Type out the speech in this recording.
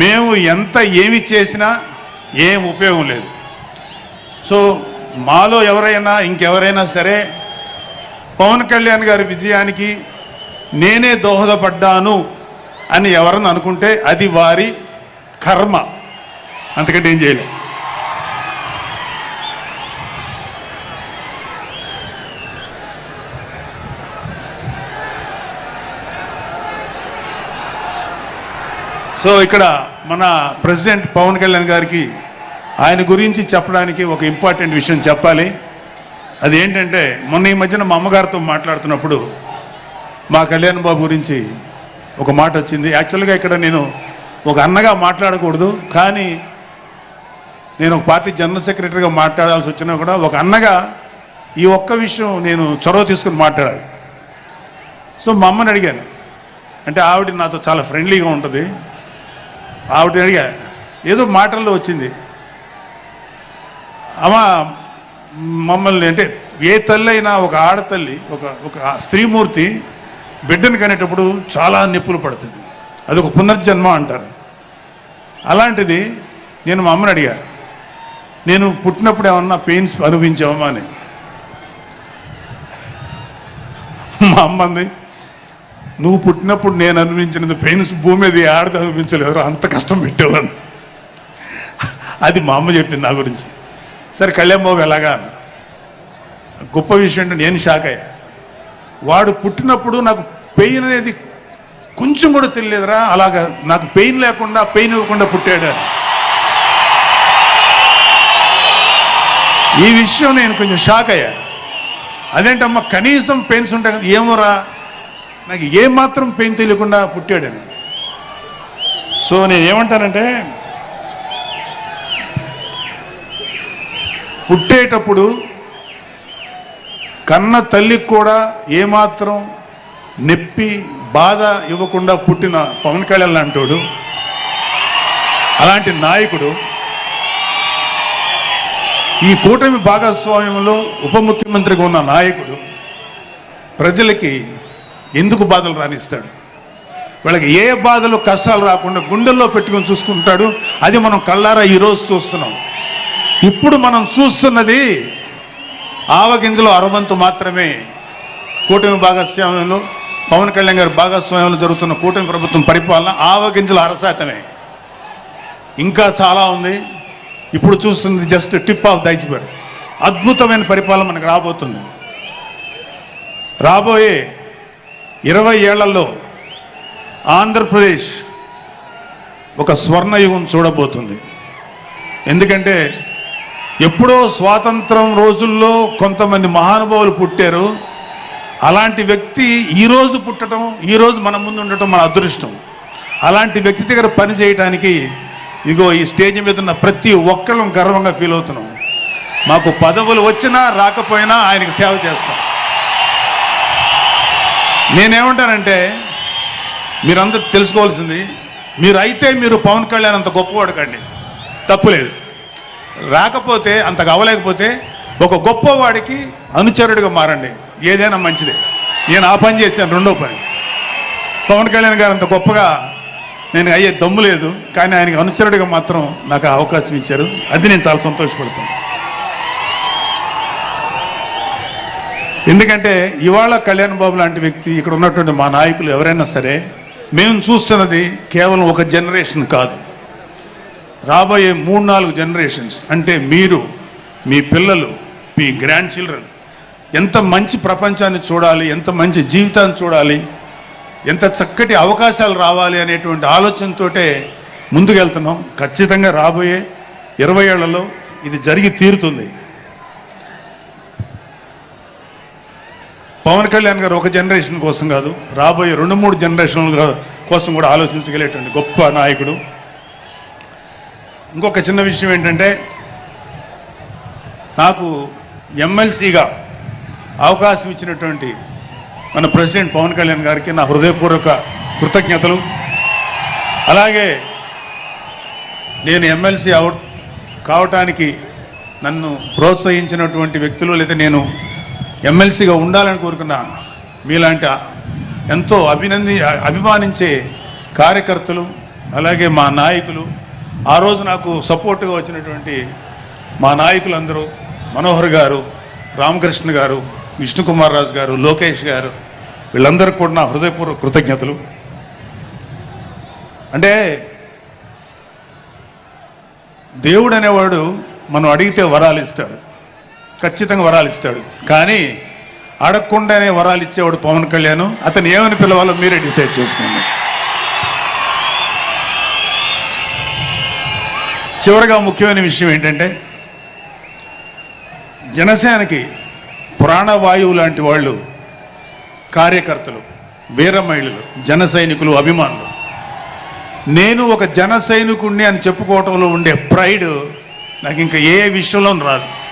మేము ఎంత ఏమి చేసినా ఏం ఉపయోగం లేదు. సో మాలో ఎవరైనా ఇంకెవరైనా సరే పవన్ కళ్యాణ్ గారి విజయానికి నేనే దోహదపడ్డాను అని ఎవరన్నా అనుకుంటే అది వారి కర్మ, అంతకంటే ఏం చేయలేదు. సో ఇక్కడ మన ప్రెసిడెంట్ పవన్ కళ్యాణ్ గారికి ఆయన గురించి చెప్పడానికి ఒక ఇంపార్టెంట్ విషయం చెప్పాలి. అదేంటంటే మొన్న ఈ మధ్యన మా అమ్మగారితో మాట్లాడుతున్నప్పుడు మా కళ్యాణ్ బాబు గురించి ఒక మాట వచ్చింది. యాక్చువల్గా ఇక్కడ నేను ఒక అన్నగా మాట్లాడకూడదు, కానీ నేను ఒక పార్టీ జనరల్ సెక్రటరీగా మాట్లాడాల్సి వచ్చినా కూడా ఒక అన్నగా ఈ ఒక్క విషయం నేను చొరవ తీసుకుని మాట్లాడాలి. సో మా అమ్మని అడిగాను, అంటే ఆవిడ నాతో చాలా ఫ్రెండ్లీగా ఉంటుంది. ఆవిడ అడిగా, ఏదో మాటల్లో వచ్చింది, అమ్మ మమ్మల్ని అంటే ఏ తల్లి అయినా ఒక ఆడతల్లి ఒక స్త్రీమూర్తి బిడ్డను కనేటప్పుడు చాలా నొప్పులు పడుతుంది, అదొక పునర్జన్మ అంటారు. అలాంటిది నేను మా అమ్మని అడిగా, నేను పుట్టినప్పుడు ఏమన్నా పెయిన్స్ అనుభవించావమ్మా అని. మా అమ్మ అంది, నువ్వు పుట్టినప్పుడు నేను అనుభవించినది పెయిన్స్ భూమి మీద ఆడది అనుభవించలేదు, అంత కష్టం పెట్టేవాళ్ళు. అది మా అమ్మ చెప్పింది నా గురించి. సరే కళ్యాణ్ బాబు ఎలాగా అన్న. గొప్ప విషయం అంటే నేను షాక్ అయ్యా. వాడు పుట్టినప్పుడు నాకు పెయిన్ అనేది కొంచెం కూడా తెలియదురా, అలాగా నాకు పెయిన్ లేకుండా పెయిన్ ఇవ్వకుండా పుట్టాడు. ఈ విషయం నేను కొంచెం షాక్ అయ్యా. అదేంటమ్మా కనీసం పెయిన్స్ ఉంటాయి కదా, ఏమోరా నాకు ఏమాత్రం పెయిన్ తెలియకుండా పుట్టాడని. సో నేను ఏమంటానంటే పుట్టేటప్పుడు కన్న తల్లికి కూడా ఏమాత్రం నొప్పి బాధ ఇవ్వకుండా పుట్టిన పవన్ కళ్యాణ్ అంటాడు. అలాంటి నాయకుడు ఈ కూటమి భాగస్వామ్యంలో ఉప ముఖ్యమంత్రిగా ఉన్న నాయకుడు ప్రజలకి ఎందుకు బాధలు రానిస్తాడు? వాళ్ళకి ఏ బాధలు కష్టాలు రాకుండా గుండెల్లో పెట్టుకొని చూసుకుంటాడు. అది మనం కళ్ళారా ఈరోజు చూస్తున్నాం. ఇప్పుడు మనం చూస్తున్నది ఆవగింజలో అరవంతు మాత్రమే. కూటమి భాగస్వామ్యంలో పవన్ కళ్యాణ్ గారి భాగస్వామ్యంలో జరుగుతున్న కూటమి ప్రభుత్వం పరిపాలన ఆవగింజల అరశాతమే. ఇంకా చాలా ఉంది. ఇప్పుడు చూస్తుంది just tip of the iceberg. అద్భుతమైన పరిపాలన మనకు రాబోతుంది. రాబోయే 20 ఏళ్లలో ఆంధ్రప్రదేశ్ ఒక స్వర్ణయుగం చూడబోతుంది. ఎందుకంటే ఎప్పుడో స్వాతంత్రం రోజుల్లో కొంతమంది మహానుభావులు పుట్టారు. అలాంటి వ్యక్తి ఈరోజు పుట్టడం, ఈరోజు మన ముందు ఉండటం మన అదృష్టం. అలాంటి వ్యక్తి దగ్గర పని చేయడానికి ఇగో ఈ స్టేజ్ మీద ఉన్న ప్రతి ఒక్కళ్ళం గర్వంగా ఫీల్ అవుతున్నాం. మాకు పదవులు వచ్చినా రాకపోయినా ఆయనకి సేవ చేస్తాం. నేనేమంటానంటే మీరందరూ తెలుసుకోవాల్సింది, మీరు పవన్ కళ్యాణ్ అంత గొప్పవాడు కండి, తప్పులేదు. రాకపోతే అంతగా అవ్వలేకపోతే ఒక గొప్పవాడికి అనుచరుడిగా మారండి, ఏదైనా మంచిదే. నేను ఆ పని చేశాను. రెండో పని, పవన్ కళ్యాణ్ గారు అంత గొప్పగా నేను అయ్యే దమ్ము లేదు, కానీ ఆయనకి అనుచరుడిగా మాత్రం నాకు అవకాశం ఇచ్చారు. అది నేను చాలా సంతోషపడతాను. ఎందుకంటే ఇవాళ కళ్యాణ్ బాబు లాంటి వ్యక్తి, ఇక్కడ ఉన్నటువంటి మా నాయకులు ఎవరైనా సరే, మేము చూస్తున్నది కేవలం ఒక జనరేషన్ కాదు, రాబోయే 3-4 జనరేషన్స్. అంటే మీరు, మీ పిల్లలు, మీ గ్రాండ్ చిల్డ్రన్ ఎంత మంచి ప్రపంచాన్ని చూడాలి, ఎంత మంచి జీవితాన్ని చూడాలి, ఎంత చక్కటి అవకాశాలు రావాలి అనేటువంటి ఆలోచనతోటే ముందుకెళ్తున్నాం. ఖచ్చితంగా రాబోయే 20 ఏళ్లలో ఇది జరిగి తీరుతుంది. పవన్ కళ్యాణ్ గారు ఒక జనరేషన్ కోసం కాదు, రాబోయే 2-3 జనరేషన్ల కోసం కూడా ఆలోచించగలిగేటువంటి గొప్ప నాయకుడు. ఇంకొక చిన్న విషయం ఏంటంటే, నాకు ఎమ్మెల్సీగా అవకాశం ఇచ్చినటువంటి మన ప్రెసిడెంట్ పవన్ కళ్యాణ్ గారికి నా హృదయపూర్వక కృతజ్ఞతలు. అలాగే నేను ఎమ్మెల్సీ కావటానికి నన్ను ప్రోత్సహించినటువంటి వ్యక్తులు, లేదా నేను ఎమ్మెల్సీగా ఉండాలని కోరుకున్న మీలాంటి ఎంతో అభిమానించే కార్యకర్తలు, అలాగే మా నాయకులు, ఆ రోజు నాకు సపోర్ట్గా వచ్చినటువంటి మా నాయకులందరూ, మనోహర్ గారు, రామకృష్ణ గారు, విష్ణుకుమార్ రాజు గారు, లోకేష్ గారు, వీళ్ళందరికీ కూడా నా హృదయపూర్వక కృతజ్ఞతలు. అంటే దేవుడు అనేవాడు మనం అడిగితే వరాలు ఇస్తాడు, ఖచ్చితంగా వరాలు ఇస్తాడు. కానీ అడగకుండానే వరాలు ఇచ్చేవాడు పవన్ కళ్యాణ్. అతను ఏమని పిలవాలో మీరే డిసైడ్ చేసుకోండి. చివరగా ముఖ్యమైన విషయం ఏంటంటే, జనసేనకి ప్రాణవాయువు లాంటి వాళ్ళు కార్యకర్తలు, వీర మహిళలు, జన సైనికులు, అభిమానులు. నేను ఒక జన సైనికుడిని అని చెప్పుకోవటంలో ఉండే ప్రైడ్ నాకు ఇంకా ఏ విషయంలో రాదు.